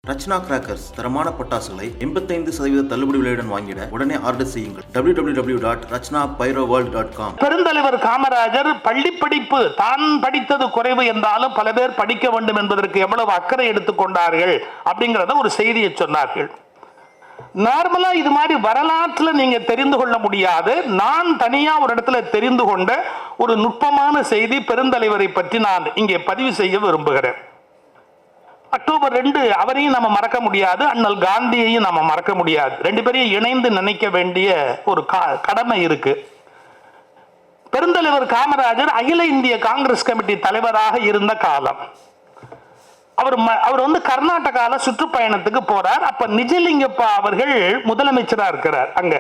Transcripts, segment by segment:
Rachana crackers தரமான பட்டாசுகளை 85% தள்ளுபடி விலையுடன் வாங்கிட உடனே ஆர்டர் செய்யுங்கள். www.rachnapyroworld.com. பெருந்தலைவர் காமராஜர் பள்ளி படிப்பு தான் படித்தது குறைவு என்றாலும் பல பேர் படிக்க வேண்டும் என்பதற்கு எவ்வளவு அக்கறை எடுத்துக்கொண்டார்கள் அப்படிங்கிறத ஒரு செய்தியை சொன்னார்கள். நார்மலா இது மாதிரி வரலாற்றில் நீங்க தெரிந்து கொள்ள முடியாது. நான் தனியா ஒரு இடத்துல தெரிந்து கொண்ட ஒரு நுட்பமான செய்தி பெருந்தலைவரை பற்றி நான் இங்கே பதிவு செய்ய விரும்புகிறேன். அக்டோபர் 2 அவரையும் நம்ம மறக்க முடியாது, அண்ணல் காந்தியையும் நம்ம மறக்க முடியாது. ரெண்டு பேரையும் இணைந்து நினைக்க வேண்டிய ஒரு கடமை இருக்கு. பெருந்தலைவர் காமராஜர் அகில இந்திய காங்கிரஸ் கமிட்டி தலைவராக இருந்த காலம். அவர் வந்து கர்நாடகால சுற்றுப்பயணத்துக்கு போறார். அப்ப நிஜலிங்கப்பா அவர்கள் முதலமைச்சரா இருக்கிறார். அங்க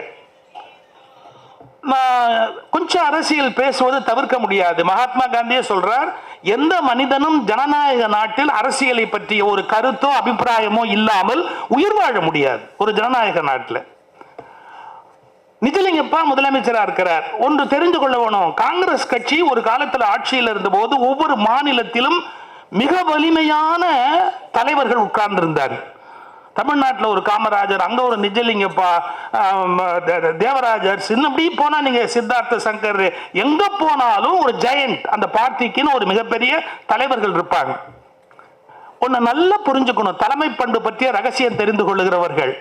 கொஞ்சம் அரசியல் பேசுவது தவிர்க்க முடியாது. மகாத்மா காந்தியே சொல்றார், எந்த மனிதனும் ஜனநாயக நாட்டில் அரசியலை பற்றிய ஒரு கருத்தோ அபிப்பிராயமோ இல்லாமல் உயிர் வாழ முடியாது ஒரு ஜனநாயக நாட்டில். நிஜலிங்கப்பா முதலமைச்சரா இருக்கிறார். ஒன்று தெரிந்து கொள்ள வேணும், காங்கிரஸ் கட்சி ஒரு காலத்தில் ஆட்சியில் இருந்த போது ஒவ்வொரு மாநிலத்திலும் மிக வலிமையான தலைவர்கள் உட்கார்ந்திருந்தார். தமிழ்நாட்டில் ஒரு காமராஜர், அங்க ஒரு நிஜலிங்கப்பா, தேவராஜர், அப்படி போனா நீங்க சித்தார்த்த சங்கர், எங்க போனாலும் ஒரு ஜெயண்ட் அந்த பார்ட்டிக்குன்னு ஒரு மிகப்பெரிய தலைவர்கள் இருப்பாங்க. ஒன்னு நல்லா புரிஞ்சுக்கணும், தலைமை பண்பு பற்றிய ரகசியம் தெரிந்து கொள்ளுகிறவர்கள்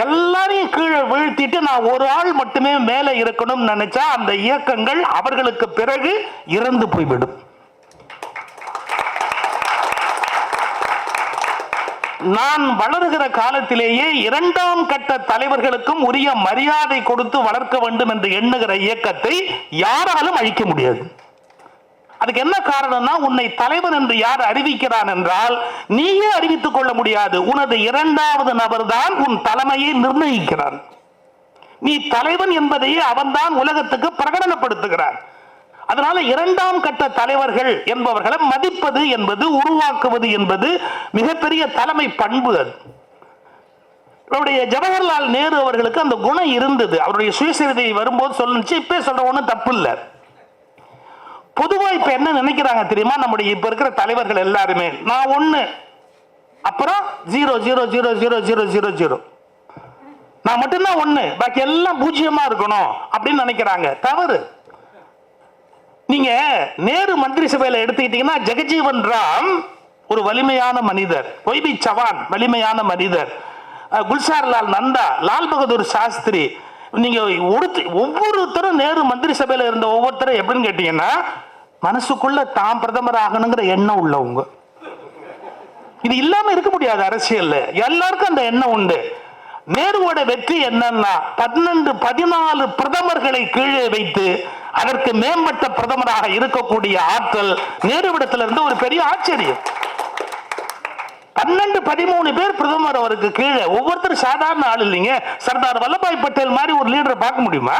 எல்லாரையும் கீழே வீழ்த்திட்டு நான் ஒரு ஆள் மட்டுமே மேலே இருக்கணும்னு நினைச்சா அந்த இயக்கங்கள் அவர்களுக்கு பிறகு இறந்து போய்விடும். நான் வளருகிற காலத்திலேயே இரண்டாம் கட்ட தலைவர்களுக்கும் உரிய மரியாதை கொடுத்து வளர்க்க வேண்டும் என்று எண்ணுகிற இயக்கத்தை யாராலும் அழிக்க முடியாது. அதுக்கு என்ன காரணம்னா, உன்னை தலைவன் என்று யார் அறிவிக்கிறான் என்றால் நீயே அறிவித்துக் கொள்ள முடியாது. உனது இரண்டாவது நபர் தான் உன் தலைமையை நிர்ணயிக்கிறான். நீ தலைவன் என்பதையே அவன்தான் உலகத்துக்கு பிரகடனப்படுத்துகிறான். அதனால இரண்டாம் கட்ட தலைவர்கள் என்பவர்களை மதிப்பது என்பது, உருவாக்குவது என்பது மிகப்பெரிய தலைமை பண்பு. அவருடைய ஜவஹர்லால் நேரு அவர்களுக்கு அந்த குணம் இருந்தது. அவருடைய சுயசரிதை வரும்போது சொல்லுச்சு, இப்ப சொல்ற ஒண்ணு தப்பு இல்லை. பொதுவா இப்ப என்ன நினைக்கிறாங்க தெரியுமா, நம்முடைய இப்ப இருக்கிற தலைவர்கள் எல்லாருமே நான் ஒண்ணு அப்புறம் 0000000 நான் மட்டும்தான் ஒண்ணு, பாக்கி எல்லாம் பூஜ்ஜியமா இருக்கணும் அப்படின்னு நினைக்கிறாங்க. தவறு. நீங்க நேரு மந்திரி சபையில எடுத்துக்கிட்டீங்கன்னா ஜெகஜீவன் ராம் ஒரு வலிமையான மனிதர், ஒய்பி சவான் வலிமையான மனிதர், குல்சார் லால் நந்தா, லால் பகதூர் சாஸ்திரி, நீங்க ஒவ்வொருத்தரும் நேரு மந்திரி சபையில இருந்த ஒவ்வொருத்தரும் எப்படின்னு கேட்டீங்கன்னா மனசுக்குள்ள தாம் பிரதமர் ஆகணுங்கிற எண்ணம் உள்ளவங்க. இது இல்லாம இருக்க முடியாது அரசியல்ல, எல்லாருக்கும் அந்த எண்ணம் உண்டு. நேருவோட வெற்றி என்னன்னா 14 பிரதமர்களை கீழே வைத்து அதற்கு மேம்பட்ட பிரதமராக இருக்கக்கூடிய ஆற்றல் நேருவிடத்திலிருந்து ஒரு பெரிய ஆச்சரியம். 12-13 பேர் பிரதமர் அவருக்கு கீழே, ஒவ்வொருத்தரும் சாதாரண ஆள் இல்லைங்க. சர்தார் வல்லபாய் பட்டேல் மாதிரி ஒரு லீடரை பார்க்க முடியுமா?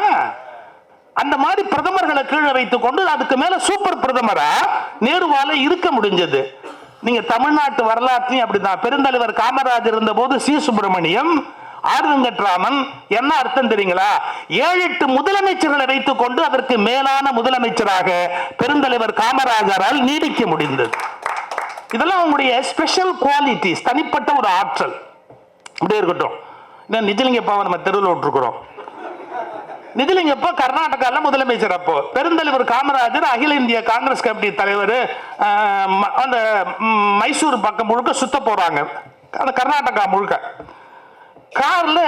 அந்த மாதிரி பிரதமர்களை கீழே வைத்துக் கொண்டு அதுக்கு மேல சூப்பர் பிரதமரா நேருவால இருக்க முடிஞ்சது. நீங்க தமிழ்நாட்டு வரலாற்றையும் அப்படிதான். பெருந்தலைவர் காமராஜர் இருந்த போது சி சுப்பிரமணியம், ஆர் வெங்கட்ராமன், என்ன அர்த்தம் தெரியுங்களா? 7-8 முதலமைச்சர்களை வைத்துக் கொண்டு அதற்கு மேலான முதலமைச்சராக பெருந்தலைவர் காமராஜரால் நீடிக்க முடிந்தது. இதெல்லாம் அவங்களுடைய ஸ்பெஷல் குவாலிட்டிஸ், தனிப்பட்ட ஒரு ஆற்றல். இப்படியே இருக்கட்டும். நிஜலிங்கப்பாவை நம்ம தெருவில் விட்டுருக்கிறோம். நிஜலிங்கப்பா கர்நாடகால முதலமைச்சர். அப்போ பெருந்தலைவர் காமராஜர் அகில இந்திய காங்கிரஸ் கமிட்டி தலைவர். அந்த மைசூர் பக்கம் முழுக்க சுத்த போறாங்க, அந்த கர்நாடகா முழுக்க. கார்ல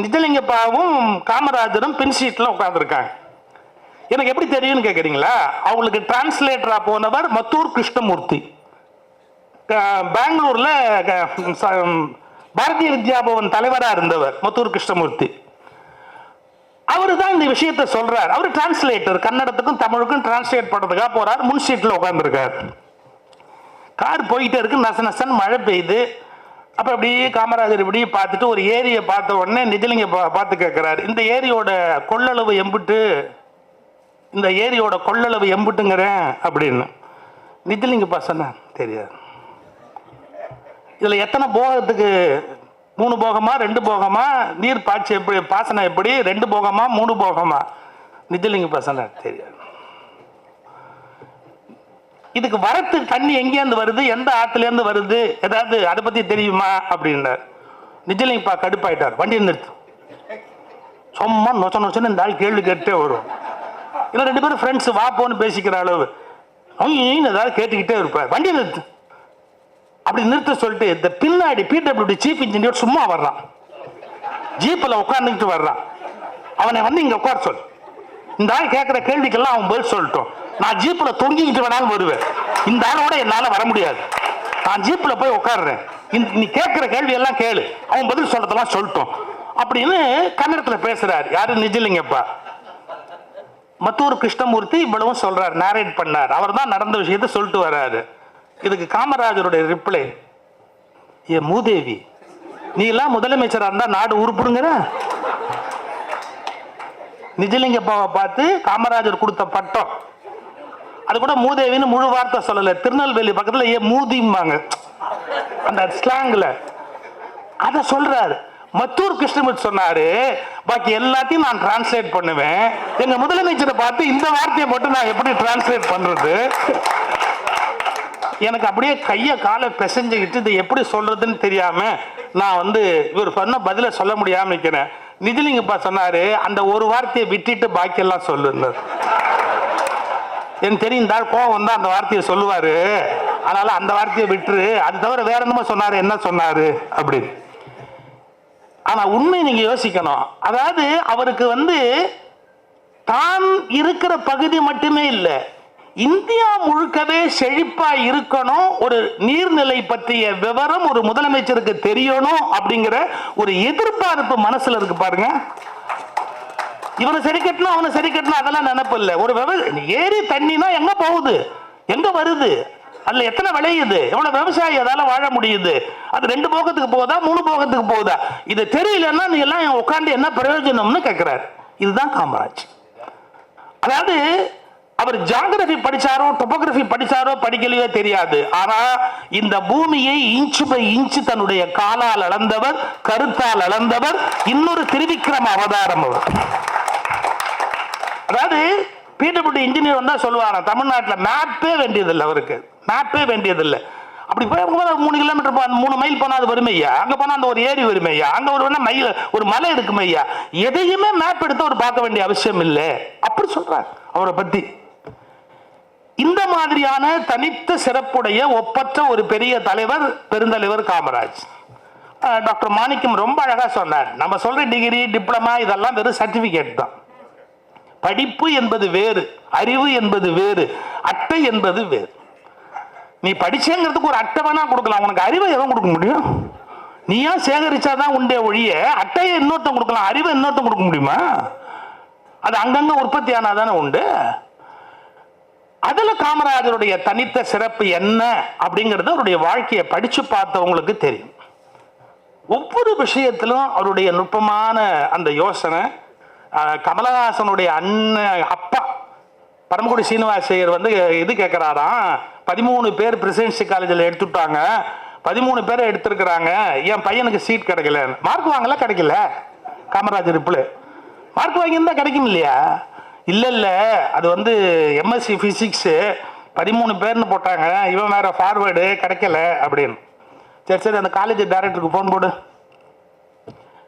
நிஜலிங்கப்பாவும் காமராஜரும் பின் சீட்ல உட்கார்ந்துருக்காங்க. எனக்கு எப்படி தெரியும்னு கேக்குறீங்களா? அவங்களுக்கு டிரான்ஸ்லேட்டரா போனவர் மத்தூர் கிருஷ்ணமூர்த்தி. பெங்களூர்ல பாரதிய வித்யா பவன் தலைவரா இருந்தவர் மத்தூர் கிருஷ்ணமூர்த்தி. அவரு தான் இந்த விஷயத்தை சொல்றார். அவர் டிரான்ஸ்லேட்டர், கன்னடத்துக்கும் தமிழுக்கும் டிரான்ஸ்லேட் பண்றதுக்காக போறார். முன் சீட்ல உட்கார்ந்துருக்கார். கார் போயிட்டே இருக்கு, நச நசன் மழை பெய்யுது. அப்ப அப்படியே காமராஜர் இப்படி பார்த்துட்டு ஒரு ஏரியை பார்த்த உடனே நிஜலிங்க பார்த்து கேட்கிறார், இந்த ஏரியோட கொள்ளளவு எம்புட்டு, இந்த ஏரியோட கொள்ளளவு எம்புட்டுங்கிறேன் அப்படின்னு. நிஜலிங்கப்பா சொன்ன தெரியாது. இதுல எத்தனை போகத்துக்கு, 3 போகமா 2 போகமா, நீர் பாய்ச்சி எப்படி, பாசனம் எப்படி, 2 போகமா 3 போகமா? நிஜலிங்கப்பா சொன்ன தெரியாது. இதுக்கு வரத்து தண்ணி எங்கேருந்து வருது, எந்த ஆத்துல இருந்து வருது, ஏதாவது அதை பத்தி தெரியுமா அப்படின்னார். நிஜலிங்கப்பா கடுப்பாயிட்டார். வண்டி நிறுத்து. சும்மா நொச்ச நொச்சன்னு இந்த ஆள் கேள்வி கேட்டே வரும். இல்லை 2 பேரும் ஃப்ரெண்ட்ஸ் வா போன்னு பேசிக்கிற அளவு ஏதாவது கேட்டுக்கிட்டே இருப்பார். வண்டி நிறுத்து அப்படி நிறுத்த சொல்லிட்டு இந்த பின்னாடி பிடபிள்யூடி சீஃப் இன்ஜினியர் சும்மா வர்றான். ஜீப்பில் உட்காந்துக்கிட்டு வர்றான். அவனை வந்து இங்க உட்கார சொல். இந்த ஆள் கேட்கிற கேள்விக்கெல்லாம் அவன் பதில் சொல்லட்டும். நான் ஜீப்ல தொங்கிக்கிட்டு வேணாலும் வருவேன். இந்த ஆளோட என்னால வர முடியாது. நான் ஜீப்ல போய் உட்காடுறேன். நீ கேட்கிற கேள்வி எல்லாம் கேளு, அவன் பதில் சொல்றதெல்லாம் சொல்லட்டும் அப்படின்னு கன்னடத்துல பேசுறாரு. யாரு? நிஜலிங்கப்பா. மத்தூர் கிருஷ்ணமூர்த்தி இவ்வளவும் சொல்றாரு, நேரேட் பண்ணார். அவர் தான் நடந்த விஷயத்தை சொல்லிட்டு வர்றாரு. இதுக்கு காமராஜருடைய ரிப்ளை, ஏ மூதேவி, நீ எல்லாம் முதலமைச்சரா இருந்தா நாடு உருப்பிடுங்கிற. நிஜலிங்கப்பாவை பார்த்து காமராஜர் கொடுத்த பட்டம் அது கூட மூதேவின்னு முழு வார்த்தை சொல்லல. திருநெல்வேலி பக்கத்துல ஏ மூதிம்பாங்க அந்த ஸ்லாங்ல. அத சொல்றாரு. மத்தூர் கிருஷ்ணமூர்த்தி சொன்னாரு, பாக்கி எல்லாத்தையும் நான் டிரான்ஸ்லேட் பண்ணுவேன். எங்க முதலமைச்சரை பார்த்து இந்த வார்த்தையை மட்டும் நான் எப்படி டிரான்ஸ்லேட் பண்றது? எனக்கு அப்படியே கைய காலை பிசைஞ்சுக்கிட்டு இதை எப்படி சொல்றதுன்னு தெரியாம நான் வந்து இவர் சொன்ன பதில சொல்ல முடியாம நிக்கிறேன். நிஜலிங்கப்பா சொன்னாரு, அந்த ஒரு வார்த்தையை விட்டுட்டு பாக்கி எல்லாம் சொல்லுங்க. எனக்கு தெரியும் இந்த கோவம் வந்தா அந்த வார்த்தையை சொல்லுவாரு, அதனால அந்த வார்த்தையை விட்டுரு, அது தவிர வேற என்னமோ சொன்னாரு, என்ன சொன்னாரு அப்படின்னு. ஆனா உண்மை நீங்க யோசிக்கணும். அதாவது அவருக்கு வந்து தான் இருக்கிற பகுதி மட்டுமே இல்லை, இந்தியா முழுக்கவே செழிப்பா இருக்கணும், ஒரு நீர்நிலை பற்றிய விவரம் ஒரு முதலமைச்சருக்கு தெரியணும் அப்படிங்கிற ஒரு எதிர்பார்ப்பு மனசுல இருக்கு பாருங்க. இவனை சரி கட்டணும் அவனை சரி கட்டணும் அதெல்லாம் நினைப்பு இல்லை. ஒரு ஏரி தண்ணினா எங்க போகுது, எங்க வருது, அதுல எத்தனை விளையுது, எவ்வளவு விவசாயி அதால வாழ முடியுது, அது 2 போகத்துக்கு போகுதா 3 போகத்துக்கு போகுதா, இது தெரியலன்னா நீ எல்லாம் உட்காந்து என்ன பிரயோஜனம்னு கேட்கிறார். இதுதான் காமராஜ். அதாவது அவர் ஜியோகிராபி படிச்சாரோ டொபோகிராபி படிச்சாரோ படிக்கலையோ தெரியாது, ஆனா இந்த பூமியை இன்ச்சு பை இன்ச்சு தன்னுடைய காலால் அளந்தவர், கருத்தால் அளந்தவர், இன்னொரு திருவிக்ரம அவதாரம் அவர். அதாவது பிடபிள்யூடி இன்ஜினியர் வந்தா சொல்லுவாங்க, தமிழ்நாட்டில் மேப்பே வேண்டியதில்லை, அவருக்கு மேப்பே வேண்டியதில்லை. அப்படி போய் 3 கிலோமீட்டர் 3 மைல் போனா அது வருமையா, அங்க போனா அந்த ஒரு ஏரி வருமையா, அங்க ஒரு மலை இருக்குமையா, எதையுமே மேப் எடுத்து அவர் பார்க்க வேண்டிய அவசியம் இல்லை அப்படி சொல்றாங்க அவரை பத்தி. இந்த மாதிரியான தனித்த சிறப்புடைய ஒப்பற்ற ஒரு பெரிய தலைவர், பெருந்தலைவர் காமராஜ். டாக்டர் மாணிக்கம் ரொம்ப அழகா சொன்னார், நம்ம சொல்ற டிகிரி டிப்ளமா இதெல்லாம் வெறும் சர்டிபிகேட் தான். படிப்பு என்பது வேறு, அறிவு என்பது வேறு, அட்டை என்பது வேறு. நீ படிச்சேங்கிறதுக்கு ஒரு அட்டை வேணா கொடுக்கலாம், உனக்கு அறிவை எவன் கொடுக்க முடியும்? நீயா சேகரிச்சாதான் உண்டே ஒழிய அட்டையை இன்னொருத்தன் கொடுக்கலாம், அறிவை இன்னொருத்தன் கொடுக்க முடியுமா? அது அங்கங்க உற்பத்தி ஆனாதானே உண்டு. அதுல காமராஜருடைய தனித்த சிறப்பு என்ன அப்படிங்கிறது அவருடைய வாழ்க்கையை படிச்சு பார்த்தவங்களுக்கு தெரியும். ஒவ்வொரு விஷயத்திலும் அவருடைய நுட்பமான அந்த யோசனை. கமலஹாசனுடைய அண்ணன் அப்பா பரமக்குடி சீனிவாசையர் வந்து இது கேட்கிறாராம், 13 பேர் பிரசிடென்சி காலேஜில் எடுத்துட்டாங்க, 13 பேர் எடுத்திருக்கிறாங்க, என் பையனுக்கு சீட் கிடைக்கல, மார்க் வாங்கல, கிடைக்கல. காமராஜர் ரிப்ளை, மார்க் வாங்கியிருந்தா கிடைக்கும் இல்லையா? இல்ல இல்ல, அது வந்து எம்எஸ்சி பிசிக்ஸ் 13 பேர்னு போட்டாங்க, இவன் வேற ஃபார்வேர்டு கிடைக்கல அப்படின்னு. சரி சரி, அந்த காலேஜ் டைரக்டருக்கு ஃபோன் போடு.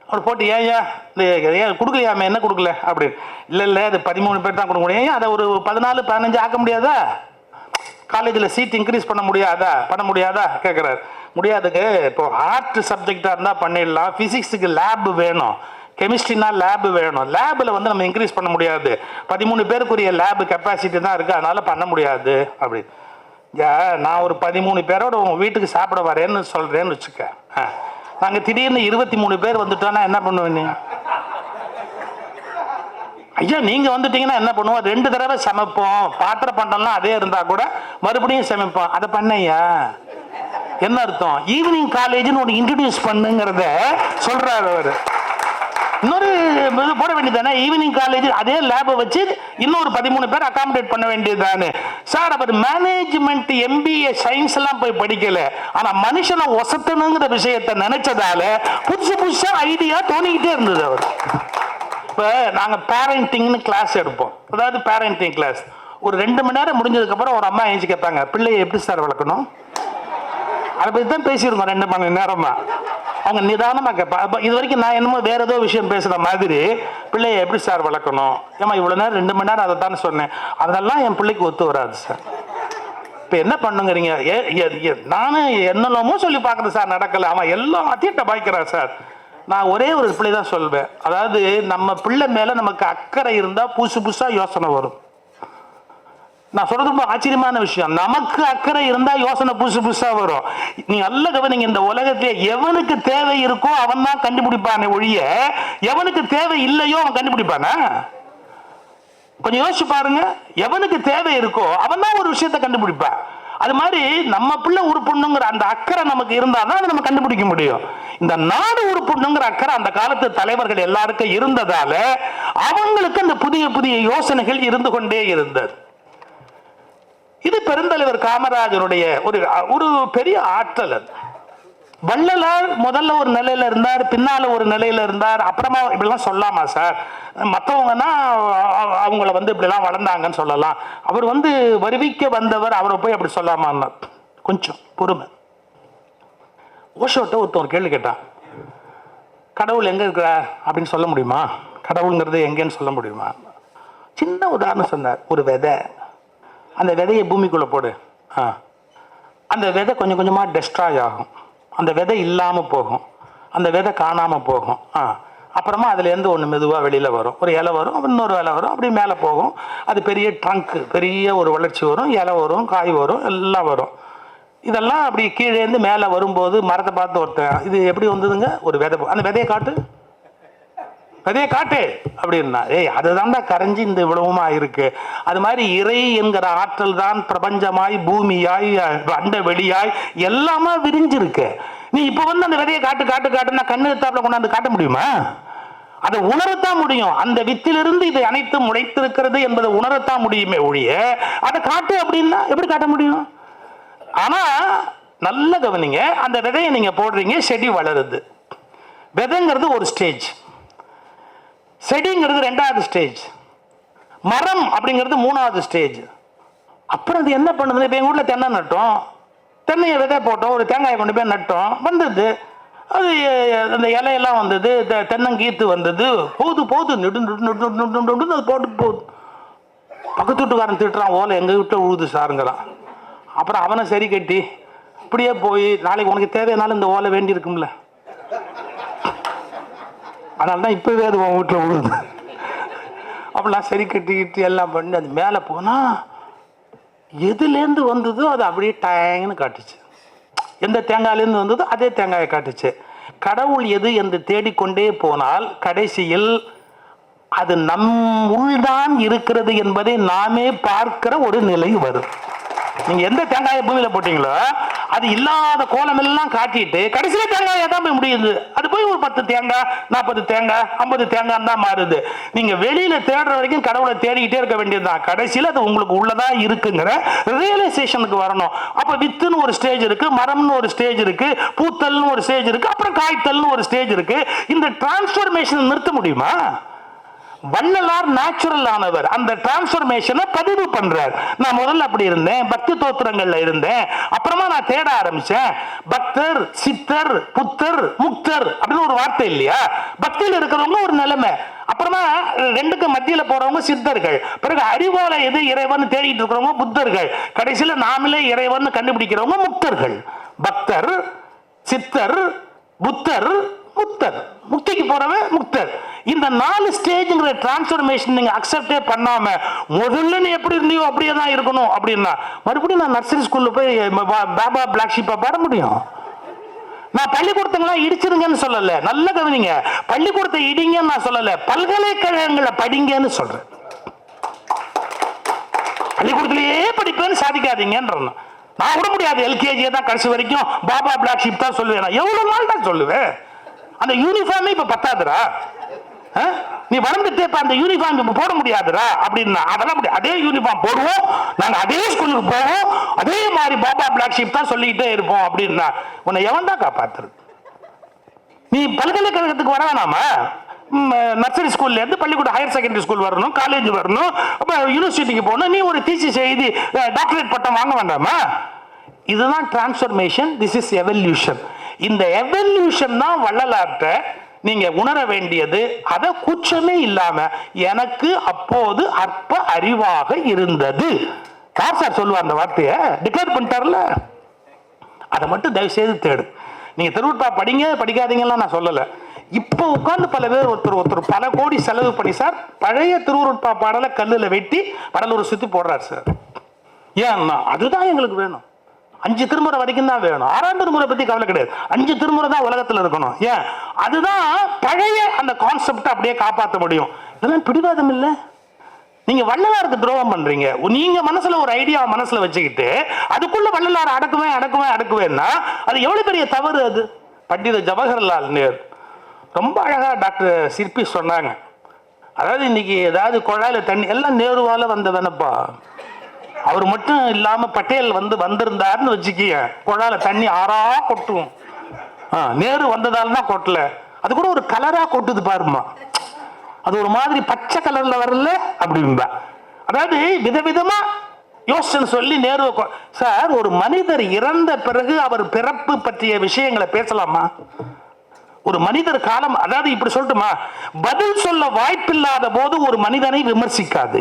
அவர் போட்டு ஏன் கொடுக்கலையாமே, என்ன கொடுக்கல அப்படின்னு. இல்லை இல்லை, அது 13 பேர் தான் கொடுக்க முடியும். ஏன் அதை ஒரு 14 15 ஆக்க முடியாதா? காலேஜில் சீட் இன்க்ரீஸ் பண்ண முடியாதா கேட்குறாரு. முடியாதுக்கு, இப்போ ஆர்ட் சப்ஜெக்டாக இருந்தால் பண்ணிடலாம், ஃபிசிக்ஸுக்கு லேப் வேணும், கெமிஸ்ட்ரினா லேப் வேணும், லேபில் வந்து நம்ம இன்க்ரீஸ் பண்ண முடியாது, 13 பேருக்குரிய லேப் கெப்பாசிட்டி தான் இருக்குது, அதனால பண்ண முடியாது அப்படின்னு. நான் ஒரு 13 பேரோட உங்கள் வீட்டுக்கு சாப்பிட வரேன்னு சொல்கிறேன்னு வச்சுக்க, நாங்கள் திடீர்னு 23 பேர் வந்துட்டோன்னா என்ன பண்ணுவேன்? ஐயா நீங்கள் வந்துட்டீங்கன்னா என்ன பண்ணுவோம்? 2 தடவை சமைப்போம், பாத்திர பண்டம்லாம் அதே இருந்தால் கூட மறுபடியும் சமைப்போம். அதை பண்ணையா என்ன அர்த்தம்? ஈவினிங் காலேஜ்னு ஒன்று இன்ட்ரடியூஸ் பண்ணுங்கிறத சொல்கிறார் அவர். இன்னொரு போட வேண்டியதானே, ஈவினிங் காலேஜ் அதே லேபை வச்சு இன்னொரு 13 பேர் அகாமடேட் பண்ண வேண்டியதுதானே சார். அவர் மேனேஜ்மெண்ட் MBA சயின்ஸ் எல்லாம் போய் படிக்கல, ஆனா மனுஷனை ஒசத்தணுங்கிற விஷயத்தை நினைச்சதால புதுசா ஐடியா தோணிக்கிட்டே இருந்தது அவர். இப்ப நாங்க பேரண்டிங்னு கிளாஸ் எடுப்போம், அதாவது பேரண்டிங் கிளாஸ். ஒரு 2 மணி நேரம் முடிஞ்சதுக்கு அப்புறம் ஒரு அம்மா எழுந்து கேட்பாங்க, பிள்ளையை எப்படி சார் வளர்க்கணும்? அதை பத்தி தான் பேசியிருக்கோம் 2 மணி நேரமா. அவங்க நிதானமா கேட்பாங்க. இது வரைக்கும் நான் என்னமோ வேற ஏதோ விஷயம் பேசுற மாதிரி, பிள்ளையை எப்படி சார் வளர்க்கணும்? ஏமா இவ்வளவு நேரம் 2 மணி நேரம் அதை தானே சொன்னேன். அதெல்லாம் என் பிள்ளைக்கு ஒத்து வராது சார். இப்ப என்ன பண்ணுங்கிறீங்க? நானும் என்னெல்லாமோ சொல்லி பார்க்குறேன் சார், நடக்கல. அவன் எல்லாம் அத்திட்ட பாய்க்கிறான் சார். நான் ஒரே ஒரு பிள்ளை தான் சொல்வேன். அதாவது நம்ம பிள்ளை மேல நமக்கு அக்கறை இருந்தா புதுசா யோசனை வரும். நான் சொல்றது ரொம்ப ஆச்சரியமான விஷயம். நமக்கு அக்கறை இருந்தா யோசனை புதுசா வரும். நீ நல்ல கவனிங்க, இந்த உலகத்திலே எவனுக்கு தேவை இருக்கோ அவன் தான் கண்டுபிடிப்பானே ஒழிய, எவனுக்கு தேவை இல்லையோ அவன் கண்டுபிடிப்பானா? கொஞ்சம் யோசிச்சு பாருங்க. எவனுக்கு தேவை இருக்கோ அவன் தான் ஒரு விஷயத்தை கண்டுபிடிப்பான். அது மாதிரி நம்ம பிள்ளை உருப்படணுங்கிற அந்த அக்கறை நமக்கு இருந்தாதான் அதை நம்ம கண்டுபிடிக்க முடியும். இந்த நாடு உருப்படணுங்கிற அக்கறை அந்த காலத்து தலைவர்கள் எல்லாருக்கும் இருந்ததால அவங்களுக்கு அந்த புதிய புதிய யோசனைகள் இருந்து கொண்டே இருந்தது. இது பெருந்தலைவர் காமராஜருடைய ஒரு பெரிய ஆற்றல். அது வள்ளலார் முதல்ல ஒரு நிலையில இருந்தார், பின்னால ஒரு நிலையில இருந்தார். அப்புறமா இப்படிலாம் சொல்லலாமா சார்? மற்றவங்கன்னா அவங்கள இப்படிலாம் வளர்ந்தாங்கன்னு சொல்லலாம். அவர் வருவிக்க வந்தவர், அவரை போய் அப்படி சொல்லாமா? கொஞ்சம் பொறுமை. ஓஷோட்ட ஒருத்தர் கேள்வி கேட்டான், கடவுள் எங்க இருக்கிறார் அப்படின்னு சொல்ல முடியுமா? கடவுளுங்கிறது எங்கன்னு சொல்ல முடியுமா? சின்ன உதாரணம் சொன்னார். ஒரு விதை, அந்த விதையை பூமிக்குள்ள போடு, அந்த விதை கொஞ்சம் கொஞ்சமா டெஸ்ட்ராய் ஆகும், அந்த விதை இல்லாம போகும், அந்த விதை காணாம போகும். அப்புறமா அதுல இருந்து ஒன்று மெதுவாக வெளியில வரும், ஒரு இலை வரும், இன்னொரு இலை வரும், அப்படி மேலே போகும். அது பெரிய ட்ரங்க், பெரிய ஒரு வளர்ச்சி வரும், இலை வரும், காய் வரும், எல்லாம் வரும். இதெல்லாம் அப்படி கீழே இருந்து மேலே வரும்போது மரத்தை பார்த்து ஒருத்தன், இது எப்படி வந்ததுங்க? ஒரு விதை, அந்த விதையை காட்டு, விதையை காட்டு அப்படின்னா, அதுதான்டா கரைஞ்சி இந்த இவ்வளவுமா இருக்கு. அது மாதிரி இறை என்கிற ஆற்றல் தான் பிரபஞ்சமாய், பூமியாய், அண்ட வெளியாய் எல்லாமே விரிஞ்சிருக்கு. நீ இப்ப அந்த விதையை காட்டு காட்டு காட்டுன்னா கண்ணு எடுத்தாப்புல கொண்டாந்து காட்ட முடியுமா? அதை உணரத்தான் முடியும். அந்த வித்திலிருந்து இது அனைத்தும் முளைத்திருக்கிறது என்பதை உணரத்தான் முடியுமே ஒழிய அதை காட்டு அப்படின்னா எப்படி காட்ட முடியும்? ஆனா நல்ல கவனிங்க, அந்த விதையை நீங்க போடுறீங்க, செடி வளருது. விதைங்கிறது ஒரு ஸ்டேஜ், செடிங்கிறது 2வது ஸ்டேஜ், மரம் அப்படிங்கிறது 3வது ஸ்டேஜ். அப்புறம் அது என்ன பண்ணுது? இப்போ எங்கள் வீட்டில் தென்னை நட்டோம், தென்னையை விதை போட்டோம், ஒரு தேங்காயை கொண்டு போய் நட்டோம், வந்தது அது, அந்த இலையெல்லாம் வந்தது, தென்னங்கீத்து வந்தது, போது நெடு அது போட்டு போகுது. பக்கத்து வீட்டுக்காரன் திட்டுறான், ஓலை எங்கள் வீட்டில் உழுது சாருங்கிறான். அப்புறம் அவனை சரி கட்டி இப்படியே போய், நாளைக்கு உனக்கு தேவையானாலும் இந்த ஓலை வேண்டி இருக்கும்ல, அதனால தான் இப்போவே அது உன் வீட்டில் விழுது. அப்படிலாம் சரி கட்டிக்கிட்டு எல்லாம் பண்ணி அது மேலே போனால் எதுலேருந்து வந்ததோ அது அப்படியே டேங்கன்னு காட்டுச்சு. எந்த தேங்காயிலேருந்து வந்ததோ அதே தேங்காயை காட்டுச்சு. கடவுள் எது என்று தேடிக்கொண்டே போனால் கடைசியில் அது நம் உள்தான் இருக்கிறது என்பதை நாமே பார்க்கிற ஒரு நிலை வரும். நீங்க எந்த தேங்காயை பூமியில போட்டீங்களோ அது இல்லாத கோலம் எல்லாம் காட்டிட்டு கடைசியில தேங்காய் தான் போய் முடியுது. அது போய் ஒரு 10 தேங்காய், 40 தேங்காய், 50 தேங்காய் தான் மாறுது. நீங்க வெளியில தேடுற வரைக்கும் கடவுளை தேடிக்கிட்டே இருக்க வேண்டியதுதான். கடைசியில அது உங்களுக்கு உள்ளதா இருக்குங்கிற ரியலைசேஷனுக்கு வரணும். அப்ப வித்துன்னு ஒரு ஸ்டேஜ் இருக்கு, மரம்னு ஒரு ஸ்டேஜ் இருக்கு, பூத்தல்னு ஒரு ஸ்டேஜ் இருக்கு, அப்புறம் காய்த்தல்னு ஒரு ஸ்டேஜ் இருக்கு. இந்த டிரான்ஸ்பர்மேஷன் நிறுத்த முடியுமா? வள்ளலார் நேச்சுரல் ஆனவர், அந்த டிரான்ஸ்பர்மேஷனை பதிவு பண்றார். நான் முதல்ல அப்படி இருந்தேன், பக்தி தோத்திரங்கள்ல இருந்தேன், அப்புறமா நான் தேட ஆரம்பிச்சேன். பக்தர், சித்தர், புத்தர், முக்தர் அப்படின்னு ஒரு வார்த்தை இல்லையா? பக்தியில் இருக்கிறவங்க ஒரு நிலைமை, அப்புறமா 2க்கு மத்தியில போறவங்க சித்தர்கள், பிறகு அறிவால எது இறைவன் தேடிட்டு இருக்கிறவங்க புத்தர்கள், கடைசியில நாமளே இறைவன் கண்டுபிடிக்கிறவங்க முக்தர்கள். பக்தர், சித்தர், புத்தர், முக்தர், முக்திக்கு போறவன் முக்தர். இந்த 4 ஸ்டேஜ்ங்கிற டிரான்ஸ்பர்மேஷன் நீங்க அக்செப்டே பண்ணாம முதல்ல நீ எப்படி இருந்தியோ அப்படியே தான் இருக்கணும் அப்படின்னா மறுபடியும் நான் நர்சரி ஸ்கூல்ல போய் பாபா பிளாக் ஷீப்பா பாட முடியும்? நான் பள்ளிக்கூடத்தெல்லாம் இடிச்சிருங்கன்னு சொல்லல, நல்ல கவனிங்க, பள்ளிக்கூடத்தை இடிங்கன்னு நான் சொல்லல, பல்கலைக்கழகங்களை படிங்கன்னு சொல்றேன். பள்ளிக்கூடத்திலேயே படிப்பேன்னு சாதிக்காதீங்கன்ற நான் விட முடியாது. எல்கேஜியை தான் கடைசி வரைக்கும் பாபா பிளாக் ஷீப் தான் சொல்லுவேன். எவ்வளவு நாள் தான் சொல்லுவேன்? அந்த யூனிஃபார்மே இப்ப பத்தாதுரா, நீ வளர்ந்துட்டு இப்ப அந்த யூனிஃபார்ம் இப்ப போட முடியாதுரா அப்படின்னா அதெல்லாம் அதே யூனிஃபார்ம் போடுவோம், நாங்க அதே ஸ்கூலுக்கு போவோம், அதே மாதிரி பாபா பிளாக் ஷீப் தான் சொல்லிக்கிட்டே இருப்போம் அப்படின்னா உன்னை எவன் தான் காப்பாத்துறது? நீ பல்கலைக்கழகத்துக்கு வர வேணாமா? நர்சரி ஸ்கூல்ல இருந்து பள்ளிக்கூட ஹையர் செகண்டரி ஸ்கூல் வரணும், காலேஜ் வரணும், அப்ப யூனிவர்சிட்டிக்கு போகணும். நீ ஒரு தீசிஸ் எழுதி டாக்டரேட் பட்டம் வாங்க வேண்டாமா? இதுதான் டிரான்ஸ்ஃபர்மேஷன். This is evolution. இந்த எவல்யூஷன் தான் வள்ளலார்ட்ட நீங்க உணர வேண்டியது. அத கூச்சமே இல்லாம எனக்கு அப்போது அற்ப அறிவாக இருந்தது. யார் சார் சொல்லுவா அந்த வார்த்தையை? டிக்ளேர் பண்ணிட்டார்ல. அதை மட்டும் தயவு செய்து தேடு. நீங்க திருவுட்பா படிங்க படிக்காதீங்கலாம் நான் சொல்லல. இப்போ உட்கார்ந்து பல பேர் ஒருத்தர் பல கோடி செலவு பண்ணி சார் பழைய திருவுருட்பா பாடலை கல்லுல வெட்டி கடலூர் சுத்தி போடுறாரு சார். ஏன்னா அதுதான் எங்களுக்கு வேணும். 5 திருமுறை வரைக்கும் தான் வேணும். 6ஆம் திருமுறை பத்தி கவலை கிடையாது. 5 திருமுறை தான் உலகத்துல இருக்கணும். ஏன்? அதுதான் பழைய அந்த கான்செப்ட் அப்படியே காப்பாற்ற முடியும். இதெல்லாம் பிடிவாதம் இல்லை. நீங்க வள்ளலாருக்கு துரோகம் பண்றீங்க. நீங்க மனசுல ஒரு ஐடியா மனசுல வச்சுக்கிட்டு அதுக்குள்ள வள்ளலார் அடக்குவேன்னா அது எவ்வளவு பெரிய தவறு. அது பண்டித ஜவஹர்லால் நேரு ரொம்ப அழகா டாக்டர் சிற்பி சொன்னாங்க. அதாவது இன்னைக்கு ஏதாவது குழாயில தண்ணி எல்லாம் நேருவால வந்தவனப்பா. அவர் மட்டும் இல்லாம பட்டேல் வந்திருந்தாருன்னு வச்சுக்கிய குழாயில தண்ணி ஆறா கொட்டும். நேரு வந்ததால தான் கொட்டல. அது கூட ஒரு கலரா கொட்டுது பாருமா. அது ஒரு மாதிரி பச்சை கலர்ல வரல அப்படின்பா. அதாவது விதவிதமா யோசனை சொல்லி நேரு சார் ஒரு மனிதர் இறந்த பிறகு அவர் பிறப்பு பற்றிய விஷயங்களை பேசலாமா? ஒரு மனிதர் காலம், அதாவது இப்படி சொல்லட்டுமா, பதில் சொல்ல வாய்ப்பில்லாத போது ஒரு மனிதனை விமர்சிக்காது.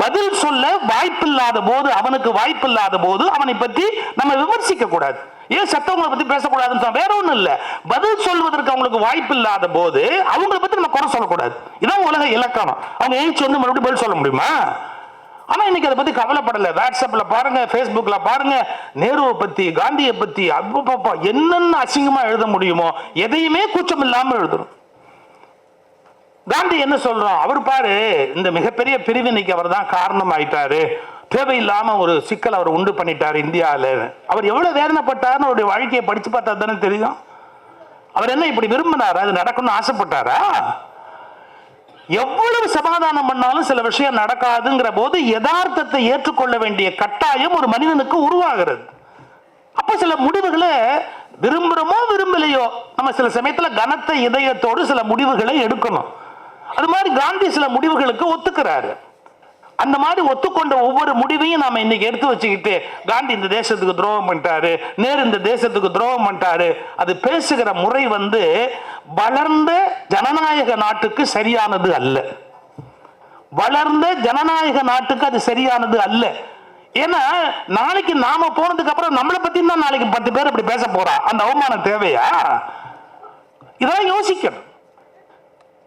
பதில் சொல்ல வாய்ப்பில்லாத போது, அவனுக்கு வாய்ப்பில்லாத போது அவனை பற்றி நம்ம விமர்சிக்க கூடாது. ஏன் சத்தவங்களை பத்தி பேசக்கூடாதுன்னு வேற ஒண்ணும் இல்ல. பதில் சொல்வதற்கு அவங்களுக்கு வாய்ப்பு இல்லாத போது அவங்களை பத்தி நம்ம குறை சொல்லக்கூடாது. இதான் உலக இலக்கணம். அவங்க எழுச்சி வந்து மறுபடியும் பதில் சொல்ல முடியுமா? ஆனா இன்னைக்கு அதை பத்தி கவலைப்படல. வாட்ஸ்அப்ல பாருங்க, பேஸ்புக்ல பாருங்க, நேருவை பத்தி காந்தியை பத்தி அப்பப்பா என்னென்ன அசிங்கமா எழுத முடியுமோ எதையுமே கூச்சம் இல்லாம எழுதுறோம். காந்தி என்ன சொல்றோம்? அவர் பாரு இந்த மிகப்பெரிய பிரிவினைக்கு அவர் தான் காரணம் ஆயிட்டாரு, தேவையில்லாம ஒரு சிக்கல் அவர் உண்டு பண்ணிட்டாரு இந்தியாவில். அவர் எவ்வளவு வேதனைப்பட்டாருன்னு அவருடைய வாழ்க்கையை படிச்சு பார்த்தா தானே தெரியும். அவர் என்ன இப்படி விரும்பினாரா? அது நடக்கணும்னு ஆசைப்பட்டாரா? எவ்வளவு சமாதானம் பண்ணாலும் சில விஷயம் நடக்காதுங்கிற போது யதார்த்தத்தை ஏற்றுக்கொள்ள வேண்டிய கட்டாயம் ஒரு மனிதனுக்கு உருவாகிறது. அப்ப சில முடிவுகளை விரும்புறோமோ விரும்பலையோ நம்ம சில சமயத்துல கனத்த இதயத்தோடு சில முடிவுகளை எடுக்கணும். அது மாதிரி காந்தி சில முடிவுகளுக்கு ஒத்துக்கிறாரு. அந்த மாதிரி ஒத்துக்கொண்ட ஒவ்வொரு முடிவையும் நாம இன்னைக்கு எடுத்து வச்சுக்கிட்டு காந்தி இந்த தேசத்துக்கு துரோகம் பண்ணிட்டாரு, நேரு இந்த தேசத்துக்கு துரோகம் பண்ணிட்டாரு, அது பேசுகிற முறை வளர்ந்த ஜனநாயக நாட்டுக்கு சரியானது அல்ல. வளர்ந்த ஜனநாயக நாட்டுக்கு அது சரியானது அல்ல. ஏன்னா நாளைக்கு நாம போனதுக்கு அப்புறம் நம்மளை பத்தி தான் நாளைக்கு 10 பேர் அப்படி பேச போறா. அந்த அவமானம் தேவையா? இதெல்லாம் யோசிக்கணும்.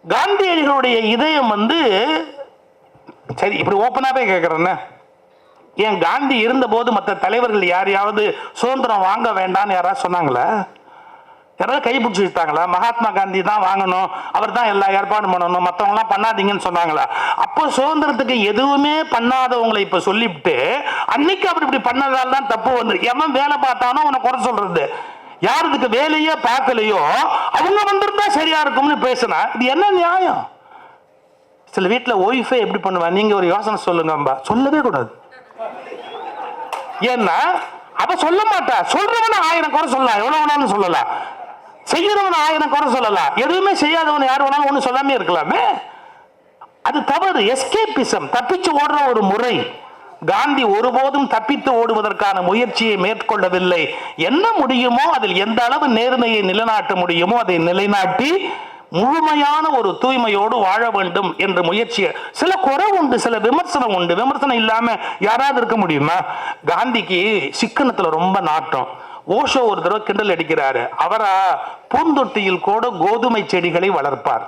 காந்தியடிகளுடைய இதயம் சரி இப்படி ஓப்பனாவே கேட்கிறேன்னு, ஏன் காந்தி இருந்த போது மற்ற தலைவர்கள் யாரையாவது சுதந்திரம் வாங்க வேண்டாம்னு யாராவது சொன்னாங்களா? யாராவது கைப்பிடிச்சு வச்சுட்டாங்களா? மகாத்மா காந்தி தான் வாங்கணும், அவர் தான் எல்லா ஏற்பாடும் பண்ணணும், மற்றவங்க எல்லாம் பண்ணாதீங்கன்னு சொன்னாங்களா? அப்போ சுதந்திரத்துக்கு எதுவுமே பண்ணாதவங்களை இப்ப சொல்லிவிட்டு அன்னைக்கு அப்படி இப்படி பண்ணதால தான் தப்பு வந்து எவன் வேலை பார்த்தானோ அவனை குறை சொல்றது, யாருக்கு வேலையே பார்க்கலையோ அவங்க வந்திருந்தா சரியா இருக்கும்னு பேசினா இது என்ன நியாயம்? சில வீட்டில் ஒய்ஃபை எப்படி பண்ணுவாங்க? நீங்க ஒரு யோசனை சொல்லுங்க. சொல்லவே கூடாது. ஏன்னா அவ சொல்ல மாட்டா. சொல்றவன 1000 குறை சொல்லலாம், எவ்வளவு வேணாலும் சொல்லலாம். செய்யறவன 1000 குறை சொல்லலாம். எதுவுமே செய்யாதவன யார் வேணாலும் ஒண்ணு சொல்லாமே இருக்கலாமே. அது தவறு. எஸ்கேபிசம், தப்பிச்சு ஓடுற ஒரு முறை. காந்தி ஒருபோதும் தப்பித்து ஓடுவதற்கான முயற்சியை மேற்கொள்ளவில்லை. என்ன முடியுமோ அதில் எந்த அளவு நேர்மையை நிலைநாட்ட முடியுமோ அதை நிலைநாட்டி முழுமையான ஒரு தூய்மையோடு வாழ வேண்டும் என்ற முயற்சி. சில குறை உண்டு, சில விமர்சனம் உண்டு. விமர்சனம் இல்லாம யாராவது இருக்க முடியுமா? காந்திக்கு சிக்கனத்துல ரொம்ப நாட்டம். ஓஷோ ஒரு தடவை கிண்டல் அடிக்கிறாரு. அவரா பூந்தொட்டியில் கூட கோதுமை செடிகளை வளர்ப்பார்.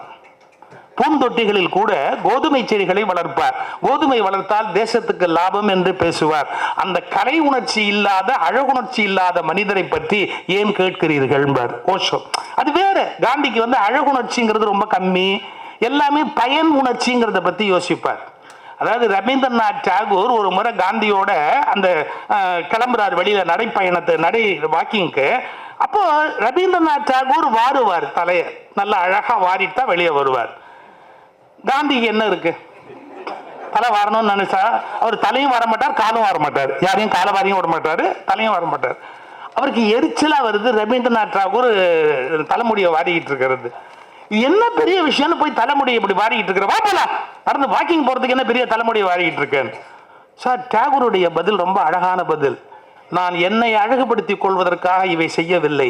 பூந்தொட்டிகளில் கூட கோதுமை செடிகளை வளர்ப்பார். கோதுமை வளர்த்தால் தேசத்துக்கு லாபம் என்று பேசுவார். அந்த கலை உணர்ச்சி இல்லாத, அழகுணர்ச்சி இல்லாத மனிதரை பற்றி ஏன் கேட்கிறீர்கள் ஓஷோ. அது வேற. காந்திக்கு அழகுணர்ச்சிங்கிறது ரொம்ப கம்மி. எல்லாமே பயன் உணர்ச்சிங்கிறத பத்தி யோசிப்பார். அதாவது ரவீந்திரநாத் டாகூர் ஒரு முறை காந்தியோட அந்த கிளம்புறாரு வெளியில நடை வாக்கிங்க்கு. அப்போ ரவீந்திரநாத் டாகூர் வாருவார், தலைய நல்லா அழகா வாரிட்டு தான் வெளியே வருவார். காந்திக்கு என்ன இருக்கு? தலை வாரணும்னு நினைச்சா அவர் தலையும் வர மாட்டார், காலும் வர மாட்டார், யாரையும் கால வாரியும் விட மாட்டாரு, தலையும் வர மாட்டார். அவருக்கு எரிச்சலா வருது. ரவீந்திரநாத் டாகூர் தலைமுடியை வாரிக்கிட்டு இருக்கிறது. இது என்ன பெரிய விஷயம்னு போய் தலைமுடியை இப்படி வாரிக்கிட்டு இருக்கிற, வா போலாம் நடந்து வாக்கிங் போறதுக்கு என்ன பெரிய தலைமுடியை வாரிக்கிட்டு இருக்கேன். சார், டாகூருடைய பதில் ரொம்ப அழகான பதில். நான் என்னை அழகுபடுத்திக் கொள்வதற்காக இவை செய்யவில்லை.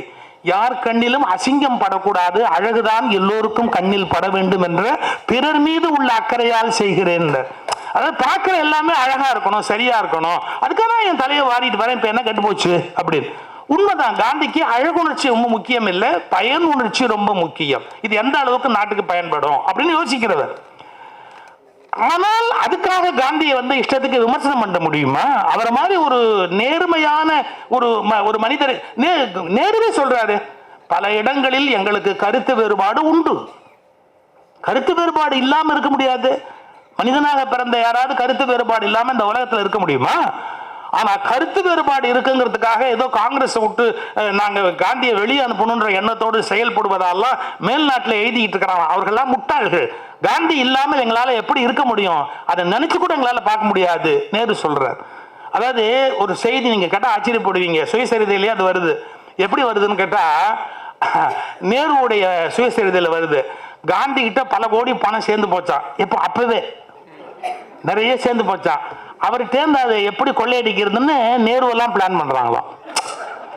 யார் கண்ணிலும் அசிங்கம் படக்கூடாது, அழகுதான் எல்லோருக்கும் கண்ணில் பட வேண்டும் என்ற பிறர் மீது உள்ள அக்கறையால் செய்கிறேன். அதாவது பார்க்கிற எல்லாமே அழகா இருக்கணும், சரியா இருக்கணும், அதுக்காக என் தலையை வாரிட்டு வரேன், இப்ப என்ன கெட்டு போச்சு அப்படின்னு. உண்மைதான், காந்திக்கு அழகுணர்ச்சி ரொம்ப முக்கியம் இல்லை, பயன் உணர்ச்சி ரொம்ப முக்கியம். இது எந்த அளவுக்கு நாட்டுக்கு பயன்படும் அப்படின்னு யோசிக்கிறவர். ஆனால் அதுக்காக காந்தியை இஷ்டத்துக்கு விமர்சனம் பண்ண முடியுமா? அவரை மாதிரி ஒரு நேர்மையான ஒரு மனிதர் நேருவே சொல்றாரு, பல இடங்களில் எங்களுக்கு கருத்து வேறுபாடு உண்டு. கருத்து வேறுபாடு இல்லாம இருக்க முடியாது. மனிதனாக பிறந்த யாராவது கருத்து வேறுபாடு இல்லாம இந்த உலகத்தில் இருக்க முடியுமா? ஆனா கருத்து வேறுபாடு இருக்குங்கிறதுக்காக ஏதோ காங்கிரஸ் விட்டு நாங்க காந்தியை வெளியே அனுப்பணுன்ற எண்ணத்தோடு செயல்படுவதாலாம் மேல்நாட்டில் எழுதிட்டு இருக்கிறாங்க. அவர்கள்லாம் முட்டாள்கள். காந்தி இல்லாமல் எங்களால எப்படி இருக்க முடியும், அதை நினைச்சு கூட எங்களால பார்க்க முடியாது நேரு சொல்றார். அதாவது ஒரு செய்தி நீங்க கேட்டா ஆச்சரியப்படுவீங்க, சுயசரிதையிலேயே அது வருது. எப்படி வருதுன்னு கேட்டா, நேருடைய சுயசரிதையில வருது, காந்தி கிட்ட பல கோடி பணம் சேர்ந்து போச்சான். எப்போ? அப்பவே நிறைய சேர்ந்து போச்சான். அவர்கிட்ட அதை எப்படி கொள்ளையடிக்கிறதுன்னு நேருவெல்லாம் பிளான் பண்றாங்களாம்.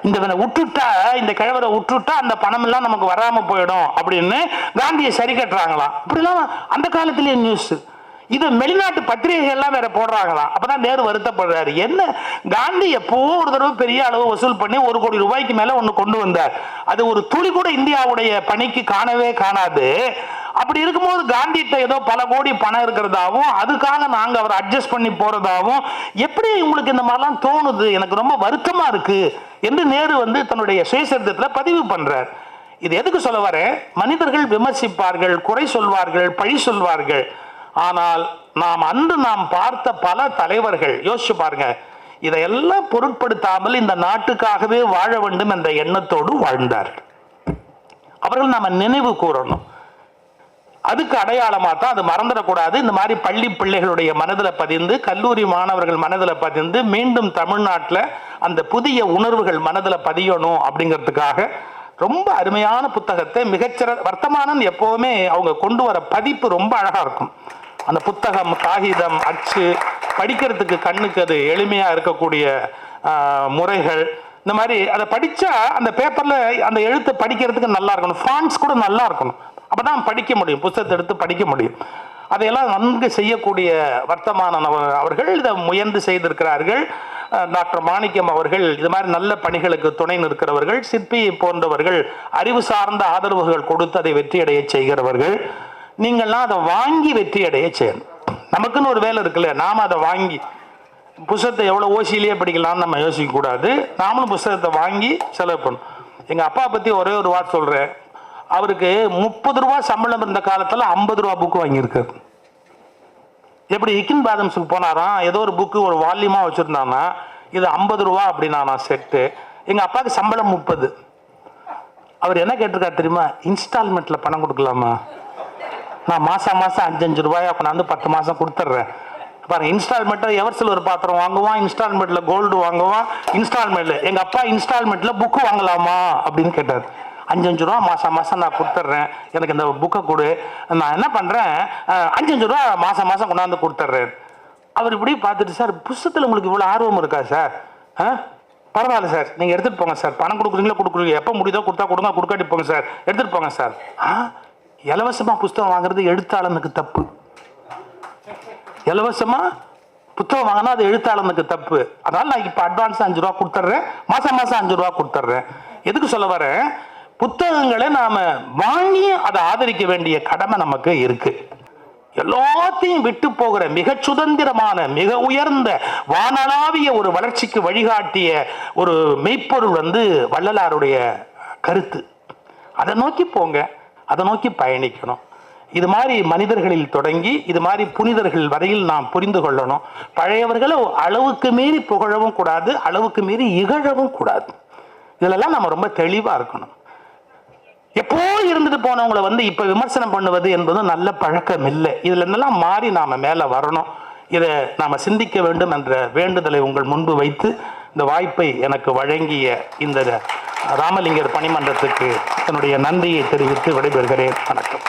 இந்த விட்டுட்டா, இந்த கிழவரை விட்டுட்டா அந்த பணம் எல்லாம் நமக்கு வராம போயிடும் அப்படின்னு காந்தியை சரி கட்டுறாங்களாம். இப்படிலாம் அந்த காலத்திலேயே நியூஸ். இது வெளிநாட்டு பத்திரிகைகள் எல்லாம் வேற போடுறாங்களாம். அப்பதான் நேரு வருத்தப்படுறாரு, என்ன காந்தி எப்போ ஒரு தடவை பெரிய அளவு வசூல் பண்ணி 1 கோடி ரூபாய்க்கு மேல ஒண்ணு கொண்டு வந்தார், அது ஒரு துளி கூட இந்தியாவுடைய பணிக்கு காணவே காணாது. அப்படி இருக்கும்போது காந்திகிட்ட ஏதோ பல கோடி பணம் இருக்கிறதாவும் அதுக்காக நாங்க அவரை அட்ஜஸ்ட் பண்ணி போறதாவும் எப்படி உங்களுக்கு இந்த மாதிரிலாம் தோணுது, எனக்கு ரொம்ப வருத்தமா இருக்கு என்று நேரு தன்னுடைய சுயசரிதத்துல பதிவு பண்றார். இது எதுக்கு சொல்ல வரேன்? மனிதர்கள் விமர்சிப்பார்கள், குறை சொல்வார்கள், பழி சொல்வார்கள். ஆனால் நாம் பார்த்த பல தலைவர்கள் யோசிச்சு பாருங்க, இதையெல்லாம் பொருட்படுத்தாமல் இந்த நாட்டுக்காகவே வாழ வேண்டும் என்ற எண்ணத்தோடு வாழ்ந்தார்கள். அவர்கள் நாம நினைவு கூறணும். அதுக்கு அடையாளமா தான், அது மறந்துடக்கூடாது. இந்த மாதிரி பள்ளி பிள்ளைகளுடைய மனதில் பதிந்து, கல்லூரி மாணவர்கள் மனதில் பதிந்து, மீண்டும் தமிழ்நாட்டில் அந்த புதிய உணர்வுகள் மனதில் பதியணும் அப்படிங்கிறதுக்காக ரொம்ப அருமையான புத்தகத்தை மிகச்சிற வர்த்தமானன் எப்பவுமே அவங்க கொண்டு வர பதிப்பு ரொம்ப அழகா இருக்கும். அந்த புத்தகம், காகிதம், அச்சு, படிக்கிறதுக்கு கண்ணுக்கு அது எளிமையா இருக்கக்கூடிய முறைகள், இந்த மாதிரி அதை படிச்சா அந்த பேப்பர்ல அந்த எழுத்து படிக்கிறதுக்கு நல்லா இருக்கணும், ஃபாண்ட்ஸ் கூட நல்லா இருக்கணும், அப்பதான் படிக்க முடியும், புத்தகத்தை எடுத்து படிக்க முடியும். அதையெல்லாம் நன்கு செய்யக்கூடிய வர்த்தமானன் அவர்கள் இதை முயன்று செய்திருக்கிறார்கள். டாக்டர் மாணிக்கம் அவர்கள் இது மாதிரி நல்ல பணிகளுக்கு துணை நிற்கிறவர்கள். சிற்பி போன்றவர்கள் அறிவு சார்ந்த ஆதரவுகள் கொடுத்து அதை வெற்றியடைய செய்கிறவர்கள். நீங்கள்லாம் அதை வாங்கி வெற்றியடைய செய்யணும். நமக்குன்னு ஒரு வேலை இருக்குல்ல, நாம அதை வாங்கி புத்தகத்தை எவ்வளோ ஓசியிலேயே படிக்கலாம்னு நம்ம யோசிக்க கூடாது. நாமளும் புத்தகத்தை வாங்கி செலவு பண்ணணும். எங்கள் அப்பா பற்றி ஒரே ஒரு வார்த்தை சொல்கிறேன். அவருக்கு 30 ரூபா சம்பளம் இருந்த காலத்தில் 50 ரூபா புக்கு வாங்கியிருக்காரு. எப்படி ஹிக்கின் பாதம்ஸுக்கு போனாராம், ஏதோ ஒரு புக்கு ஒரு வால்யூமாக வச்சுருந்தாங்கன்னா இது 50 ரூபா அப்படின்னா செட்டு. எங்கள் அப்பாவுக்கு சம்பளம் 30. அவர் என்ன கேட்டிருக்காரு தெரியுமா? இன்ஸ்டால்மெண்ட்டில் பணம் கொடுக்கலாமா? நான் மாதம் 5 ரூபாயா கொண்டாந்து 10 மாதம் கொடுத்துட்றேன். பாருங்க, இன்ஸ்டால்மெண்ட்டில் எவர்சில் ஒரு பாத்திரம் வாங்குவான், இன்ஸ்டால்மெண்ட்டில் கோல்டு வாங்குவான், இன்ஸ்டால்மெண்ட்டில். எங்கள் அப்பா இன்ஸ்டால்மெண்ட்டில் புக்கு வாங்கலாமா அப்படின்னு கேட்டார். 5 ரூபா மாதம் நான் கொடுத்துட்றேன், எனக்கு இந்த புக்கை கொடு, நான் என்ன பண்ணுறேன் 5 ரூபா மாதம் கொண்டாந்து கொடுத்துட்றேன். அவர் இப்படி பார்த்துட்டு, சார் புத்தகத்தில் உங்களுக்கு இவ்வளோ ஆர்வம் இருக்கா சார்? பரவாயில்ல சார், நீங்கள் எடுத்துகிட்டு போங்க சார், பணம் கொடுக்குறீங்களா கொடுக்குறீங்க, எப்போ முடியுதோ கொடுத்தா கொடுங்க, கொடுக்காட்டி போங்க சார், எடுத்துகிட்டு போங்க சார். இலவசமாக புத்தகம் வாங்குறது எழுத்தாளனுக்கு தப்பு. இலவசமாக புத்தகம் வாங்கினா அது எழுத்தாளனுக்கு தப்பு. அதனால் நான் இப்போ அட்வான்ஸ் 5 ரூபா கொடுத்துட்றேன், மாதம் 5 ரூபா கொடுத்துட்றேன். எதுக்கு சொல்ல வரேன்? புத்தகங்களை நாம வாங்கி அதை ஆதரிக்க வேண்டிய கடமை நமக்கு இருக்கு. எல்லாத்தையும் விட்டு போகிற மிக சுதந்திரமான, மிக உயர்ந்த, வானளாவிய ஒரு வளர்ச்சிக்கு வழிகாட்டிய ஒரு மெய்ப்பொருள் வள்ளலாருடைய கருத்து. அதை நோக்கி போங்க, அதை நோக்கி பயணிக்கணும். இது மாதிரி மனிதர்களில் தொடங்கி இது மாதிரி புனிதர்கள் வரையில் நாம் புரிந்து கொள்ளணும். பழையவர்களை அளவுக்கு மீறி புகழவும் கூடாது, அளவுக்கு மீறி இகழவும் கூடாது. இதெல்லாம் நம்ம ரொம்ப தெளிவா இருக்கணும். எப்போ இருந்துட்டு போனவங்களை இப்ப விமர்சனம் பண்ணுவது என்பது நல்ல பழக்கம் இல்லை. இதுல இருந்தெல்லாம் மாறி நாம மேல வரணும். இதை நாம சிந்திக்க வேண்டும் என்ற வேண்டுதலை உங்கள் முன்பு வைத்து இந்த வாய்ப்பை எனக்கு வழங்கிய இந்த ராமலிங்கர் பணிமன்றத்துக்கு என்னுடைய நன்றியை தெரிவித்து விடைபெறுகிறேன். வணக்கம்.